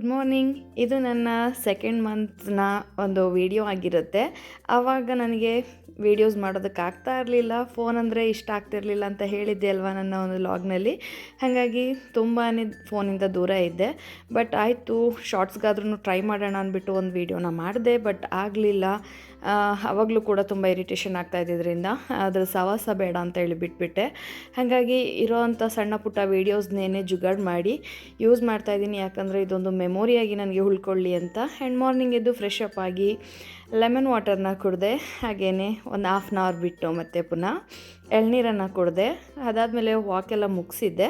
Good morning. ಇದು ನನ್ನ second ಮಂತ್ನ ಒಂದು ವಿಡಿಯೋ ಆಗಿರುತ್ತೆ. ಆವಾಗ ನನಗೆ ವೀಡಿಯೋಸ್ ಮಾಡೋದಕ್ಕೆ ಆಗ್ತಾ ಇರಲಿಲ್ಲ, ಫೋನ್ ಅಂದರೆ ಇಷ್ಟ ಆಗ್ತಿರಲಿಲ್ಲ ಅಂತ ಹೇಳಿದ್ದೆ ಅಲ್ವಾ ನನ್ನ ಒಂದು ಲಾಗ್ನಲ್ಲಿ. ಹಾಗಾಗಿ ತುಂಬಾ ಫೋನಿಂದ ದೂರ ಇದ್ದೆ. ಬಟ್ ಆಯಿತು, ಶಾರ್ಟ್ಸ್ಗಾದ್ರೂ ಟ್ರೈ ಮಾಡೋಣ ಅಂದ್ಬಿಟ್ಟು ಒಂದು ವೀಡಿಯೋನ ಮಾಡಿದೆ. ಬಟ್ ಆಗಲಿಲ್ಲ. ಆವಾಗಲೂ ಕೂಡ ತುಂಬ ಇರಿಟೇಷನ್ ಆಗ್ತಾ ಇದ್ದಿದ್ದರಿಂದ ಅದ್ರ ಸವಾಸ ಬೇಡ ಅಂತ ಹೇಳಿ ಬಿಟ್ಬಿಟ್ಟೆ. ಹಾಗಾಗಿ ಇರೋವಂಥ ಸಣ್ಣ ಪುಟ್ಟ ವೀಡಿಯೋಸ್ನೇನೆ ಜುಗಾಡ್ ಮಾಡಿ ಯೂಸ್ ಮಾಡ್ತಾಯಿದ್ದೀನಿ. ಯಾಕಂದರೆ ಇದೊಂದು ಮೆಮೊರಿಯಾಗಿ ನನಗೆ ಉಳ್ಕೊಳ್ಳಿ ಅಂತ. ಆ್ಯಂಡ್ ಮಾರ್ನಿಂಗ್ ಎದ್ದು ಫ್ರೆಶ್ ಅಪ್ ಆಗಿ ಲೆಮನ್ ವಾಟರ್ನ ಕುಡಿದೆ. ಹಾಗೆಯೇ ಒಂದು ಹಾಫ್ ಆನ್ ಅವರ್ ಬಿಟ್ಟು ಮತ್ತೆ ಪುನಃ ಎಳ್ನೀರನ್ನು ಕುಡಿದೆ. ಅದಾದಮೇಲೆ ವಾಕೆಲ್ಲ ಮುಗಿಸಿದ್ದೆ.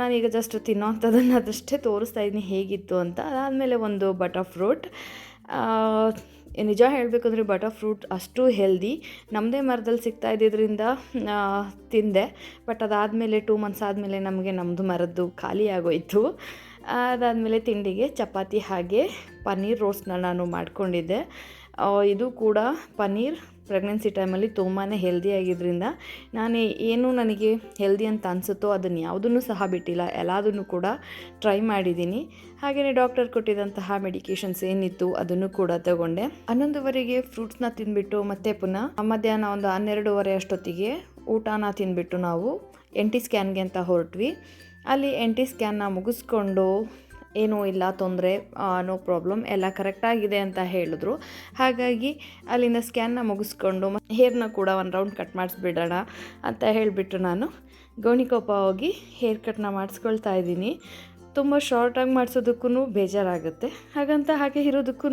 ನಾನೀಗ ಜಸ್ಟ್ ತಿನ್ನೋವಂಥದ್ದನ್ನು ಅದಷ್ಟೇ ತೋರಿಸ್ತಾ ಇದ್ದೀನಿ ಹೇಗಿತ್ತು ಅಂತ. ಅದಾದಮೇಲೆ ಒಂದು ಬಟರ್ ಫ್ರೂಟ್. ನಿಜ ಹೇಳಬೇಕಂದ್ರೆ ಬಟರ್ ಫ್ರೂಟ್ ಅಷ್ಟು ಹೆಲ್ದಿ. ನಮ್ಮದೇ ಮರದಲ್ಲಿ ಸಿಗ್ತಾ ಇದ್ದಿದ್ದರಿಂದ ತಿಂದೆ. ಬಟ್ ಅದಾದಮೇಲೆ 2 ಮಂತ್ಸ್ ಆದಮೇಲೆ ನಮಗೆ ನಮ್ಮದು ಮರದ್ದು ಖಾಲಿ ಆಗೋಯಿತು. ಅದಾದಮೇಲೆ ತಿಂಡಿಗೆ ಚಪಾತಿ ಹಾಗೆ ಪನ್ನೀರ್ ರೋಸ್ಟ್ನ ನಾನು ಮಾಡ್ಕೊಂಡಿದ್ದೆ. ಇದು ಕೂಡ ಪನ್ನೀರ್ ಪ್ರೆಗ್ನೆನ್ಸಿ ಟೈಮಲ್ಲಿ ತುಂಬಾ ಹೆಲ್ದಿಯಾಗಿದ್ದರಿಂದ ನಾನು ಏನು ನನಗೆ ಹೆಲ್ದಿ ಅಂತ ಅನಿಸುತ್ತೋ ಅದನ್ನು ಯಾವುದನ್ನು ಸಹ ಬಿಟ್ಟಿಲ್ಲ, ಎಲ್ಲದನ್ನು ಕೂಡ ಟ್ರೈ ಮಾಡಿದ್ದೀನಿ. ಹಾಗೆಯೇ ಡಾಕ್ಟರ್ ಕೊಟ್ಟಿದ್ದಂತಹ ಮೆಡಿಕೇಷನ್ಸ್ ಏನಿತ್ತು ಅದನ್ನು ಕೂಡ ತಗೊಂಡೆ. 11:30ಗೆ ಫ್ರೂಟ್ಸ್ನ ತಿಂದುಬಿಟ್ಟು ಮತ್ತೆ ಪುನಃ ಮಧ್ಯಾಹ್ನ ಒಂದು 12:30 ಅಷ್ಟೊತ್ತಿಗೆ ಊಟನ ತಿಂದುಬಿಟ್ಟು ನಾವು NT ಸ್ಕ್ಯಾನ್ಗೆ ಅಂತ ಹೊರಟ್ವಿ. ಅಲ್ಲಿ NT ಸ್ಕ್ಯಾನ್ನ ಮುಗಿಸ್ಕೊಂಡು ಏನೂ ಇಲ್ಲ ತೊಂದರೆ, ನೋ ಪ್ರಾಬ್ಲಮ್, ಎಲ್ಲ ಕರೆಕ್ಟಾಗಿದೆ ಅಂತ ಹೇಳಿದ್ರು. ಹಾಗಾಗಿ ಅಲ್ಲಿಂದ ಸ್ಕ್ಯಾನ್ನ ಮುಗಿಸ್ಕೊಂಡು ಹೇರ್ನ ಕೂಡ ಒಂದು ರೌಂಡ್ ಕಟ್ ಮಾಡಿಸ್ಬಿಡೋಣ ಅಂತ ಹೇಳಿಬಿಟ್ಟು ನಾನು ಗೋಣಿಕೊಪ್ಪ ಹೋಗಿ ಹೇರ್ ಕಟ್ನ ಮಾಡಿಸ್ಕೊಳ್ತಾ ಇದ್ದೀನಿ. ತುಂಬ ಶಾರ್ಟಾಗಿ ಮಾಡಿಸೋದಕ್ಕೂ ಬೇಜಾರಾಗುತ್ತೆ, ಹಾಗಂತ ಹಾಗೆ ಇರೋದಕ್ಕೂ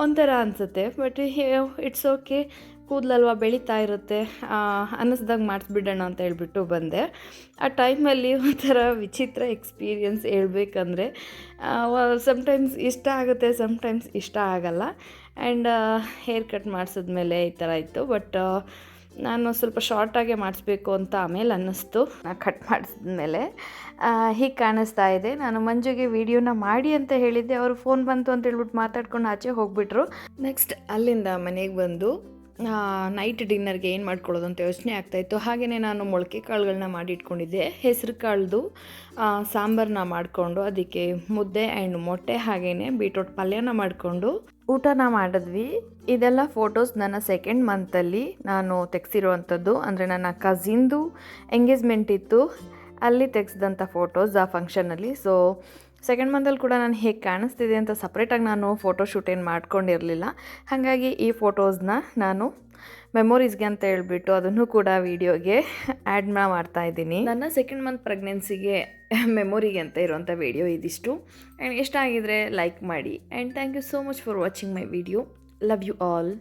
ಒಂಥರ ಅನಿಸುತ್ತೆ. ಬಟ್ ಇಟ್ಸ್ ಓಕೆ, ಕೂದಲಲ್ವ ಬೆಳೀತಾ ಇರುತ್ತೆ, ಅನ್ನಿಸ್ದಾಗ ಮಾಡಿಸ್ಬಿಡೋಣ ಅಂತ ಹೇಳ್ಬಿಟ್ಟು ಬಂದೆ. ಆ ಟೈಮಲ್ಲಿ ಒಂಥರ ವಿಚಿತ್ರ ಎಕ್ಸ್ಪೀರಿಯನ್ಸ್ ಹೇಳ್ಬೇಕಂದ್ರೆ, ಸಮ್ಟೈಮ್ಸ್ ಇಷ್ಟ ಆಗುತ್ತೆ, ಸಮ್ಟೈಮ್ಸ್ ಇಷ್ಟ ಆಗಲ್ಲ. ಆ್ಯಂಡ್ ಹೇರ್ ಕಟ್ ಮಾಡಿಸಿದ್ಮೇಲೆ ಈ ಥರ ಇತ್ತು. ಬಟ್ ನಾನು ಸ್ವಲ್ಪ ಶಾರ್ಟಾಗೆ ಮಾಡಿಸ್ಬೇಕು ಅಂತ ಆಮೇಲೆ ಅನ್ನಿಸ್ತು. ಕಟ್ ಮಾಡಿಸಿದ್ಮೇಲೆ ಹೀಗೆ ಕಾಣಿಸ್ತಾ ಇದೆ. ನಾನು ಮಂಜುಗೆ ವಿಡಿಯೋನ ಮಾಡಿ ಅಂತ ಹೇಳಿದ್ದೆ, ಅವರು ಫೋನ್ ಬಂತು ಅಂತ ಹೇಳ್ಬಿಟ್ಟು ಮಾತಾಡ್ಕೊಂಡು ಆಚೆ ಹೋಗಿಬಿಟ್ರು. ನೆಕ್ಸ್ಟ್ ಅಲ್ಲಿಂದ ಮನೆಗೆ ಬಂದು ನೈಟ್ ಡಿನ್ನರ್ಗೆ ಏನು ಮಾಡ್ಕೊಳ್ಳೋದು ಅಂತ ಯೋಚನೆ ಆಗ್ತಾಯಿತ್ತು. ಹಾಗೆಯೇ ನಾನು ಮೊಳಕೆ ಕಾಳುಗಳನ್ನ ಮಾಡಿ ಇಟ್ಕೊಂಡಿದ್ದೆ. ಹೆಸರು ಕಾಳ್ದು ಸಾಂಬಾರನ್ನ ಮಾಡಿಕೊಂಡು ಅದಕ್ಕೆ ಮುದ್ದೆ ಆ್ಯಂಡ್ ಮೊಟ್ಟೆ ಹಾಗೆಯೇ ಬೀಟ್ರೋಟ್ ಪಲ್ಯನ ಮಾಡಿಕೊಂಡು ಊಟನ ಮಾಡಿದ್ವಿ. ಇದೆಲ್ಲ ಫೋಟೋಸ್ ನನ್ನ ಸೆಕೆಂಡ್ ಮಂತಲ್ಲಿ ನಾನು ತೆಗೆಸಿರುವಂಥದ್ದು. ಅಂದರೆ ನನ್ನ ಕಸಿನ್ದು ಎಂಗೇಜ್ಮೆಂಟ್ ಇತ್ತು, ಅಲ್ಲಿ ತೆಗೆಸಿದಂಥ ಫೋಟೋಸ್ ಆ ಫಂಕ್ಷನಲ್ಲಿ. ಸೊ ಸೆಕೆಂಡ್ ಮಂತಲ್ಲಿ ಕೂಡ ನಾನು ಹೇಗೆ ಕಾಣಿಸ್ತಿದೆ ಅಂತ ಸಪ್ರೇಟಾಗಿ ನಾನು ಫೋಟೋಶೂಟ್ ಏನು ಮಾಡ್ಕೊಂಡಿರಲಿಲ್ಲ. ಹಾಗಾಗಿ ಈ ಫೋಟೋಸ್ನ ನಾನು ಮೆಮೊರೀಸ್ಗೆ ಅಂತ ಹೇಳ್ಬಿಟ್ಟು ಅದನ್ನು ಕೂಡ ವೀಡಿಯೋಗೆ ಆ್ಯಡ್ ಮಾಡ್ತಾಯಿದ್ದೀನಿ. ನನ್ನ ಸೆಕೆಂಡ್ ಮಂತ್ ಪ್ರೆಗ್ನೆನ್ಸಿಗೆ ಮೆಮೊರಿಗೆ ಅಂತ ಇರುವಂಥ ವೀಡಿಯೋ ಇದಿಷ್ಟು. ಆ್ಯಂಡ್ ಇಷ್ಟ ಆಗಿದರೆ ಲೈಕ್ ಮಾಡಿ. And thank you so much for watching my video. Love you all.